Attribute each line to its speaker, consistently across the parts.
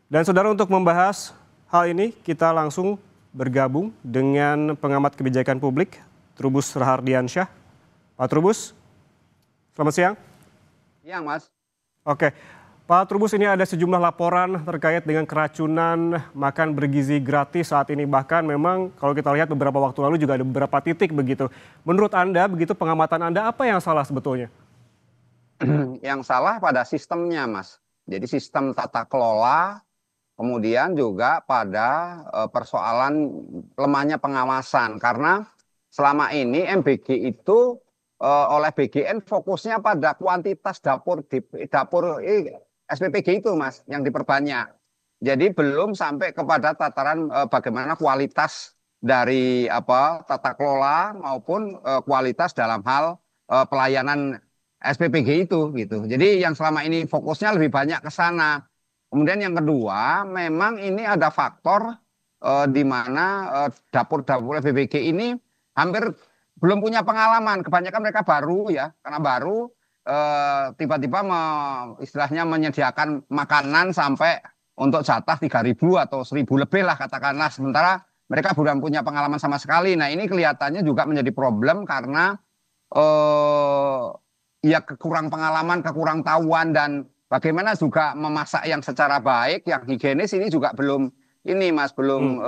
Speaker 1: Dan saudara, untuk membahas hal ini kita langsung bergabung dengan pengamat kebijakan publik Trubus Rahardiansyah. Pak Trubus, selamat siang.
Speaker 2: Siang, Mas.
Speaker 1: Oke, Pak Trubus, ini ada sejumlah laporan terkait dengan keracunan makan bergizi gratis saat ini. Bahkan memang kalau kita lihat beberapa waktu lalu juga ada beberapa titik begitu. Menurut Anda, begitu pengamatan Anda, apa yang salah sebetulnya?
Speaker 2: Yang salah pada sistemnya, Mas. Jadi sistem tata kelola, kemudian juga pada persoalan lemahnya pengawasan. Karena selama ini MBG itu oleh BGN fokusnya pada kuantitas dapur SPPG itu, Mas, yang diperbanyak. Jadi belum sampai kepada tataran bagaimana kualitas dari tata kelola maupun kualitas dalam hal pelayanan SPPG itu gitu. Jadi yang selama ini fokusnya lebih banyak ke sana. Kemudian yang kedua, memang ini ada faktor di mana dapur-dapur SPPG ini hampir belum punya pengalaman. Kebanyakan mereka baru ya, karena baru tiba-tiba istilahnya menyediakan makanan sampai untuk jatah 3.000 atau 1.000 lebih lah katakanlah. Sementara mereka belum punya pengalaman sama sekali. Nah, ini kelihatannya juga menjadi problem karena ya kekurang pengalaman, kekurang tahuan, dan bagaimana juga memasak yang secara baik, yang higienis ini juga belum ini, Mas, belum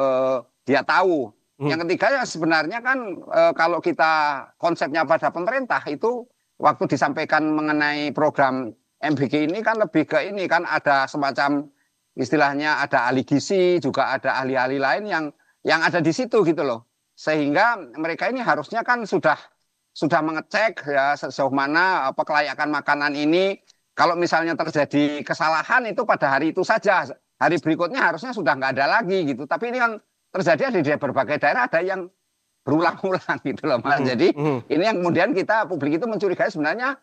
Speaker 2: dia tahu. Yang ketiga ya sebenarnya kan kalau kita konsepnya pada pemerintah itu waktu disampaikan mengenai program MBG ini kan lebih ke ini kan ada semacam istilahnya ada ahli gizi, juga ada ahli-ahli lain yang ada di situ gitu loh. Sehingga mereka ini harusnya kan sudah mengecek ya sejauh mana kelayakan makanan ini. Kalau misalnya terjadi kesalahan itu pada hari itu saja, hari berikutnya harusnya sudah nggak ada lagi gitu. Tapi ini kan terjadi di berbagai daerah, ada yang berulang-ulang gitu loh, Mas. Jadi ini yang kemudian kita publik itu mencurigai sebenarnya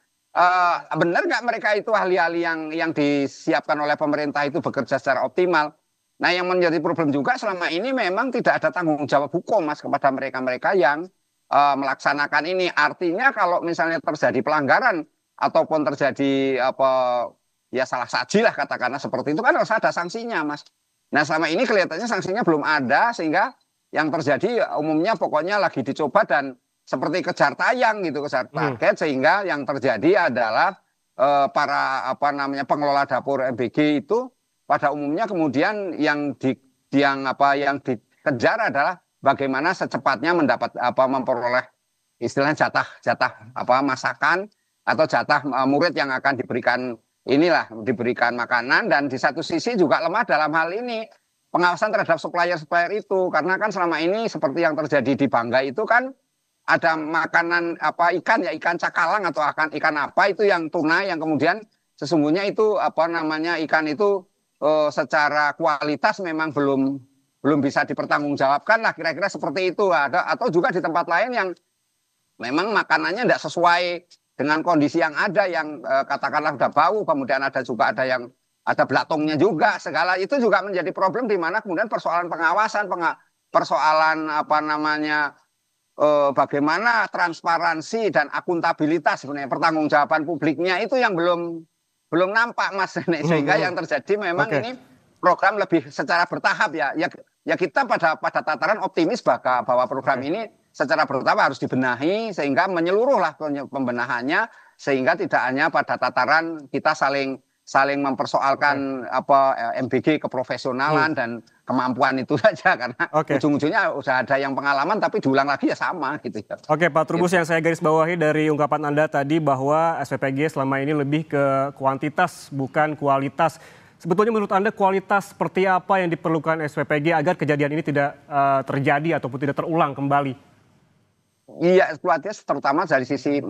Speaker 2: benar nggak mereka itu ahli-ahli yang disiapkan oleh pemerintah itu bekerja secara optimal. Nah, yang menjadi problem juga selama ini memang tidak ada tanggung jawab hukum, Mas, kepada mereka-mereka yang melaksanakan ini. Artinya kalau misalnya terjadi pelanggaran ataupun terjadi ya salah saji lah katakanlah seperti itu kan harus ada sanksinya, Mas. Nah, selama ini kelihatannya sanksinya belum ada, sehingga yang terjadi umumnya pokoknya lagi dicoba dan seperti kejar tayang gitu, kejar target, sehingga yang terjadi adalah para pengelola dapur MBG itu pada umumnya kemudian yang dikejar adalah bagaimana secepatnya memperoleh istilahnya jatah masakan atau jatah murid yang akan diberikan makanan. Dan di satu sisi juga lemah dalam hal ini pengawasan terhadap supplier itu, karena kan selama ini seperti yang terjadi di Bangga itu kan ada makanan ikan cakalang atau ikan apa itu yang tuna yang kemudian sesungguhnya itu ikan itu secara kualitas memang belum bisa dipertanggungjawabkan lah, kira-kira seperti itu. Atau juga di tempat lain yang memang makanannya tidak sesuai dengan kondisi yang ada, yang katakanlah udah bau, kemudian ada yang ada belatungnya juga, segala itu juga menjadi problem, di mana kemudian persoalan pengawasan, persoalan bagaimana transparansi dan akuntabilitas sebenarnya pertanggungjawaban publiknya itu yang belum nampak, Mas. Sehingga yang terjadi memang ini program lebih secara bertahap ya kita pada tataran optimis bahwa program ini secara bertahap harus dibenahi sehingga menyeluruhlah pembenahannya, sehingga tidak hanya pada tataran kita saling mempersoalkan MBG keprofesionalan dan kemampuan itu saja, karena ujung-ujungnya udah ada yang pengalaman tapi diulang lagi ya sama gitu ya.
Speaker 1: Oke, Pak Trubus, yang saya garis bawahi dari ungkapan Anda tadi bahwa SPPG selama ini lebih ke kuantitas bukan kualitas. Sebetulnya menurut Anda kualitas seperti apa yang diperlukan SPPG agar kejadian ini tidak terjadi ataupun tidak terulang kembali?
Speaker 2: Iya, kualitas terutama dari sisi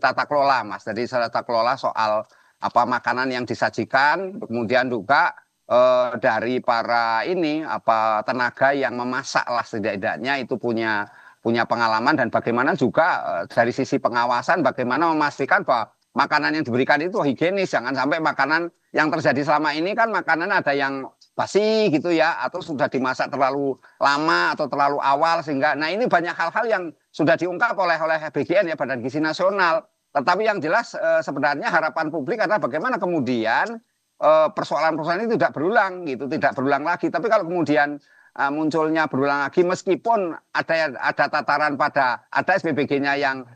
Speaker 2: tata kelola, Mas. Dari tata kelola soal makanan yang disajikan, kemudian juga dari para tenaga yang memasak lah, setidaknya itu punya pengalaman, dan bagaimana juga dari sisi pengawasan bagaimana memastikan bahwa makanan yang diberikan itu higienis. Jangan sampai makanan yang terjadi selama ini kan makanan ada yang basi gitu ya, atau sudah dimasak terlalu lama atau terlalu awal, sehingga ini banyak hal-hal yang sudah diungkap oleh BGN ya, Badan Gizi Nasional. Tetapi yang jelas sebenarnya harapan publik adalah bagaimana kemudian persoalan-persoalan itu tidak berulang gitu, tidak berulang lagi. Tapi kalau kemudian munculnya berulang lagi, meskipun ada tataran pada ada SPBG-nya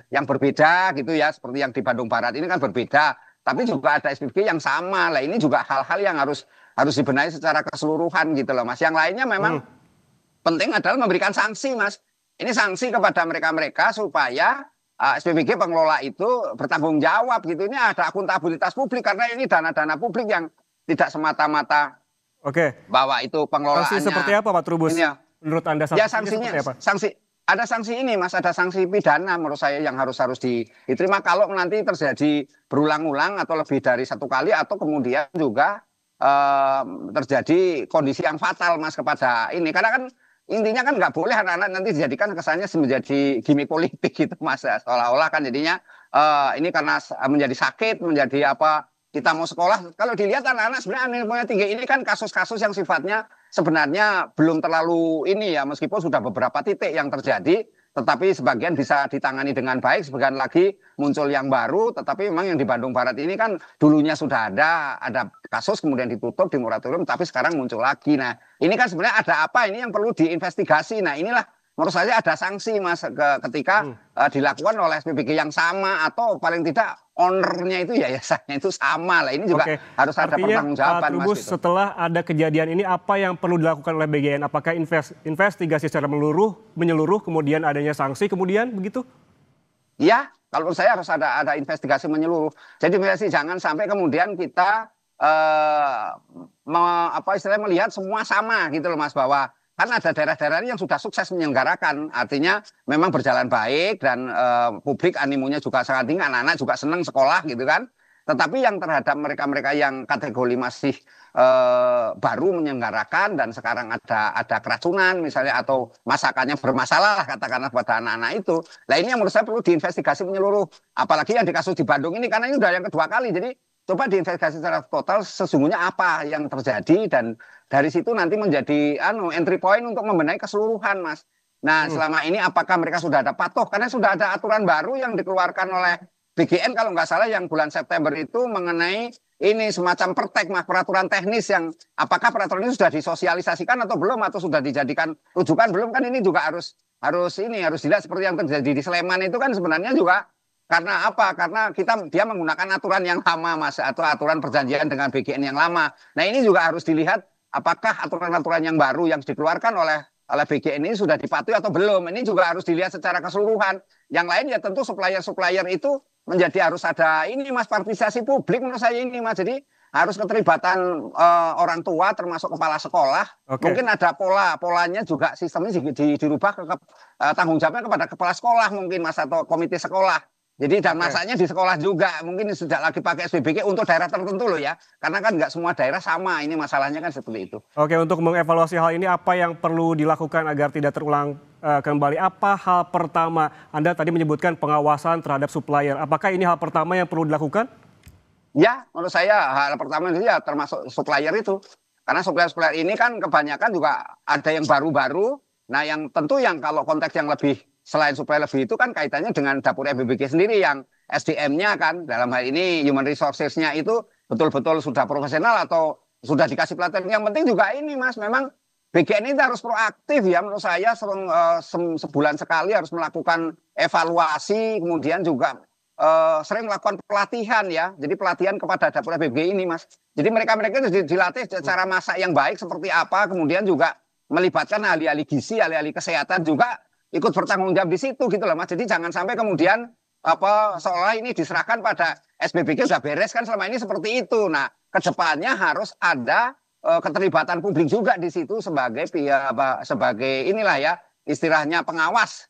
Speaker 2: yang berbeda gitu ya, seperti yang di Bandung Barat ini kan berbeda, tapi juga ada SPBG yang sama. Lah ini juga hal-hal yang harus dibenahi secara keseluruhan gitu loh Mas. Yang lainnya memang penting adalah memberikan sanksi Mas. Ini sanksi kepada mereka-mereka supaya SPBG pengelola itu bertanggung jawab gitu. Ini ada akuntabilitas publik karena ini dana-dana publik yang tidak semata-mata bahwa itu pengelolaannya.
Speaker 1: Sanksi seperti apa Pak Trubus?
Speaker 2: Ya.
Speaker 1: Menurut Anda
Speaker 2: ya sanksinya ada sanksi ini Mas, ada sanksi pidana menurut saya yang harus diterima kalau nanti terjadi berulang-ulang atau lebih dari satu kali atau kemudian juga terjadi kondisi yang fatal Mas kepada ini. Karena kan intinya kan nggak boleh anak-anak nanti dijadikan kesannya menjadi gimmick politik gitu Mas, seolah-olah kan jadinya ini karena menjadi sakit, menjadi apa, kita mau sekolah. Kalau dilihat anak-anak sebenarnya anemia tinggi ini kan kasus-kasus yang sifatnya sebenarnya belum terlalu ini ya, meskipun sudah beberapa titik yang terjadi, tetapi sebagian bisa ditangani dengan baik, sebagian lagi muncul yang baru. Tetapi memang yang di Bandung Barat ini kan dulunya sudah ada kasus kemudian ditutup di moratorium, tapi sekarang muncul lagi. Nah ini kan sebenarnya ada apa ini yang perlu diinvestigasi. Nah inilah menurut saya ada sanksi Mas ketika dilakukan oleh SPBG yang sama atau paling tidak ownernya itu yayasannya itu sama lah. Ini juga harus ada pertanggungjawaban Mas.
Speaker 1: Trubus, gitu. Setelah ada kejadian ini apa yang perlu dilakukan oleh BGN? Apakah investigasi secara menyeluruh kemudian adanya sanksi kemudian begitu?
Speaker 2: Ya, kalau menurut saya harus ada investigasi menyeluruh. Jadi jangan sampai kemudian kita istilahnya melihat semua sama gitu loh Mas, bahwa kan ada daerah-daerah yang sudah sukses menyelenggarakan, artinya memang berjalan baik dan publik animonya juga sangat tinggi, anak-anak juga senang sekolah gitu kan. Tetapi yang terhadap mereka-mereka yang kategori masih baru menyelenggarakan dan sekarang ada keracunan misalnya atau masakannya bermasalah katakanlah pada anak-anak itu. Nah ini yang menurut saya perlu diinvestigasi menyeluruh. Apalagi yang di kasus di Bandung ini karena ini udah yang kedua kali. Jadi coba diinvestigasi secara total sesungguhnya apa yang terjadi dan dari situ nanti menjadi entry point untuk membenahi keseluruhan Mas. Nah selama ini apakah mereka sudah ada patuh? Karena sudah ada aturan baru yang dikeluarkan oleh BGN kalau nggak salah yang bulan September itu mengenai ini semacam pertek Mas, peraturan teknis yang apakah peraturan ini sudah disosialisasikan atau belum atau sudah dijadikan rujukan belum, kan ini juga harus dilihat seperti yang terjadi di Sleman itu kan sebenarnya juga karena apa? Karena dia menggunakan aturan yang lama Mas atau aturan perjanjian dengan BGN yang lama. Nah ini juga harus dilihat apakah aturan-aturan yang baru yang dikeluarkan oleh BGN ini sudah dipatuhi atau belum. Ini juga harus dilihat secara keseluruhan. Yang lain ya tentu supplier-supplier itu harus ada ini Mas, partisipasi publik menurut saya ini Mas. Jadi harus keterlibatan orang tua termasuk kepala sekolah. Mungkin ada polanya juga sistemnya dirubah ke tanggung jawabnya kepada kepala sekolah mungkin Mas atau komite sekolah. Jadi dan masanya di sekolah juga mungkin sudah lagi pakai SPBG untuk daerah tertentu loh ya. Karena kan nggak semua daerah sama, ini masalahnya kan seperti itu.
Speaker 1: Oke, untuk mengevaluasi hal ini apa yang perlu dilakukan agar tidak terulang kembali? Apa hal pertama? Anda tadi menyebutkan pengawasan terhadap supplier. Apakah ini hal pertama yang perlu dilakukan?
Speaker 2: Ya, menurut saya hal pertama itu ya termasuk supplier itu. Karena supplier ini kan kebanyakan juga ada yang baru-baru. Nah yang tentu yang kalau konteks yang lebih selain supplier lebih itu kan kaitannya dengan dapur SPBG sendiri yang SDM-nya kan dalam hal ini human resources-nya itu betul-betul sudah profesional atau sudah dikasih pelatihan. Yang penting juga ini Mas, memang BGN ini harus proaktif ya menurut saya, sebulan sekali harus melakukan evaluasi, kemudian juga sering melakukan pelatihan ya. Jadi pelatihan kepada dapur SPBG ini Mas. Jadi mereka-mereka itu dilatih cara masak yang baik seperti apa, kemudian juga melibatkan ahli-ahli gizi, ahli-ahli kesehatan juga ikut bertanggung jawab di situ gitu loh Mas. Jadi jangan sampai kemudian seolah ini diserahkan pada SPBG sudah beres kan selama ini seperti itu. Nah, kedepannya harus ada keterlibatan publik juga di situ sebagai inilah ya istilahnya pengawas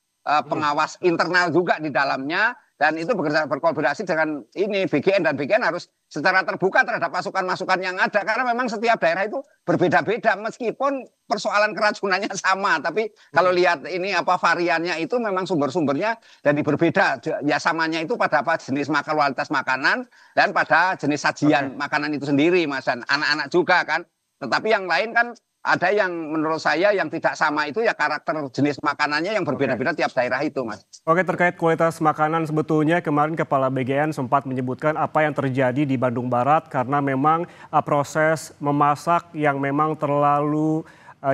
Speaker 2: internal juga di dalamnya. Dan itu berkolaborasi dengan ini BGN dan BGN harus secara terbuka terhadap masukan-masukan yang ada karena memang setiap daerah itu berbeda-beda meskipun persoalan keracunannya sama, tapi kalau lihat ini variannya itu memang sumber-sumbernya dari berbeda ya, samanya itu pada jenis kualitas makanan dan pada jenis sajian makanan itu sendiri Mas, dan anak-anak juga kan. Tetapi yang lain kan ada yang menurut saya yang tidak sama itu ya karakter jenis makanannya yang berbeda-beda tiap daerah itu, Mas.
Speaker 1: Oke, terkait kualitas makanan sebetulnya kemarin Kepala BGN sempat menyebutkan apa yang terjadi di Bandung Barat karena memang proses memasak yang memang terlalu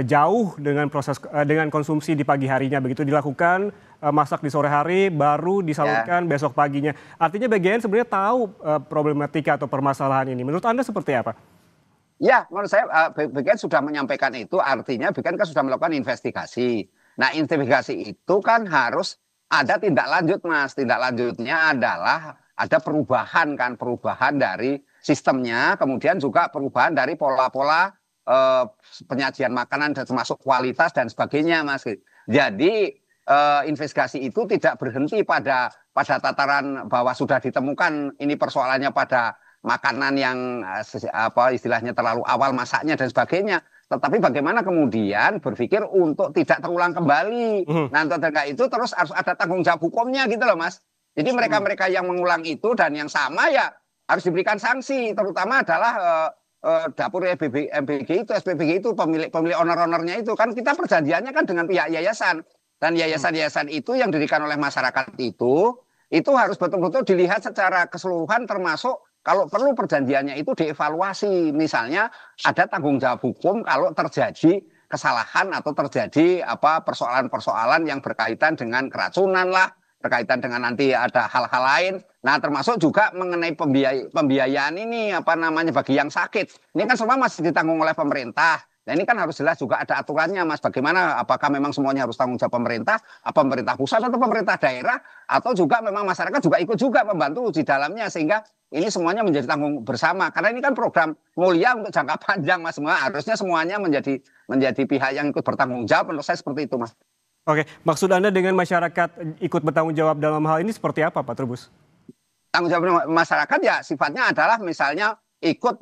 Speaker 1: jauh dengan konsumsi di pagi harinya, begitu dilakukan masak di sore hari baru disalurkan besok paginya. Artinya BGN sebenarnya tahu problematika atau permasalahan ini. Menurut Anda seperti apa?
Speaker 2: Ya, menurut saya BGN sudah menyampaikan itu, artinya BGN kan sudah melakukan investigasi. Nah, investigasi itu kan harus ada tindak lanjut, Mas. Tindak lanjutnya adalah ada perubahan dari sistemnya, kemudian juga perubahan dari pola-pola penyajian makanan dan termasuk kualitas dan sebagainya, Mas. Jadi investigasi itu tidak berhenti pada tataran bahwa sudah ditemukan ini persoalannya pada makanan yang apa istilahnya terlalu awal masaknya dan sebagainya. Tetapi bagaimana kemudian berpikir untuk tidak terulang kembali. Nah, untuk itu terus harus ada tanggung jawab hukumnya gitu loh, Mas. Jadi mereka-mereka yang mengulang itu dan yang sama ya harus diberikan sanksi. Terutama adalah dapur MBG itu, SPBG itu, pemilik owner-ownernya itu. Kan kita perjanjiannya kan dengan pihak yayasan. Dan yayasan-yayasan itu yang didirikan oleh masyarakat itu harus betul-betul dilihat secara keseluruhan termasuk kalau perlu perjanjiannya itu dievaluasi. Misalnya ada tanggung jawab hukum kalau terjadi kesalahan atau terjadi persoalan-persoalan yang berkaitan dengan keracunan lah, berkaitan dengan nanti ada hal-hal lain. Nah, termasuk juga mengenai pembiayaan ini bagi yang sakit. Ini kan semua masih ditanggung oleh pemerintah. Nah, ini kan harus jelas juga ada aturannya, Mas. Bagaimana, apakah memang semuanya harus tanggung jawab pemerintah, apa pemerintah pusat atau pemerintah daerah, atau juga memang masyarakat juga ikut juga membantu di dalamnya, sehingga ini semuanya menjadi tanggung bersama. Karena ini kan program mulia untuk jangka panjang, Mas. Harusnya semuanya menjadi pihak yang ikut bertanggung jawab. Menurut saya seperti itu, Mas.
Speaker 1: Oke, maksud Anda dengan masyarakat ikut bertanggung jawab dalam hal ini seperti apa, Pak Trubus?
Speaker 2: Tanggung jawab masyarakat ya sifatnya adalah misalnya ikut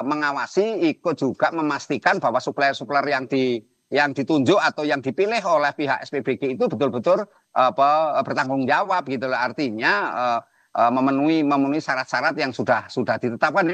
Speaker 2: mengawasi, ikut juga memastikan bahwa supplier-supplier yang ditunjuk atau yang dipilih oleh pihak SPBG itu betul-betul bertanggung jawab gitu loh. Artinya memenuhi syarat-syarat yang sudah ditetapkan.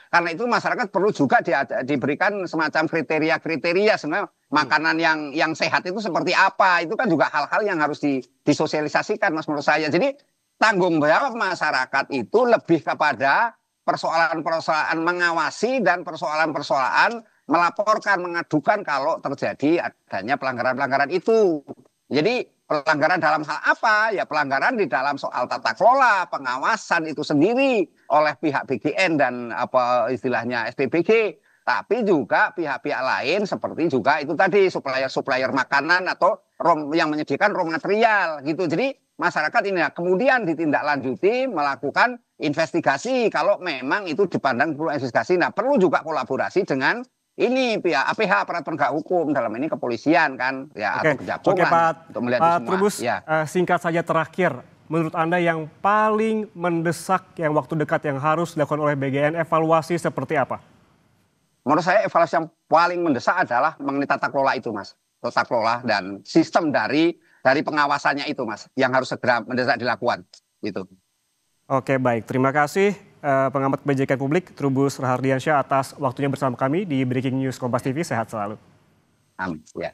Speaker 2: Karena itu masyarakat perlu juga diberikan semacam kriteria-kriteria sebenarnya makanan yang sehat itu seperti apa. Itu kan juga hal-hal yang harus disosialisasikan, Mas, menurut saya. Jadi tanggung jawab masyarakat itu lebih kepada persoalan-persoalan mengawasi dan persoalan-persoalan melaporkan, mengadukan kalau terjadi adanya pelanggaran-pelanggaran itu. Jadi pelanggaran dalam hal apa? Ya pelanggaran di dalam soal tata kelola, pengawasan itu sendiri oleh pihak BGN dan istilahnya SPBG. Tapi juga pihak-pihak lain seperti juga itu tadi supplier-supplier makanan atau yang menyediakan raw material gitu. Jadi masyarakat ini kemudian ditindaklanjuti melakukan investigasi kalau memang itu dipandang perlu investigasi. Nah, perlu juga kolaborasi dengan ini pihak APH, aparat penegak hukum, dalam ini kepolisian kan ya.
Speaker 1: Oke.
Speaker 2: Atau kejaksaan untuk melihat
Speaker 1: Pak
Speaker 2: semua.
Speaker 1: Trubus,
Speaker 2: ya.
Speaker 1: Singkat saja terakhir, menurut Anda yang paling mendesak yang waktu dekat yang harus dilakukan oleh BGN evaluasi seperti apa?
Speaker 2: Menurut saya evaluasi yang paling mendesak adalah mengenai tata kelola itu, Mas. Tata kelola dan sistem dari pengawasannya itu, Mas, yang harus segera mendesak dilakukan gitu.
Speaker 1: Oke, baik. Terima kasih pengamat kebijakan publik Trubus Rahardiansyah atas waktunya bersama kami di Breaking News Kompas TV. Sehat selalu.
Speaker 2: Amin. Ya.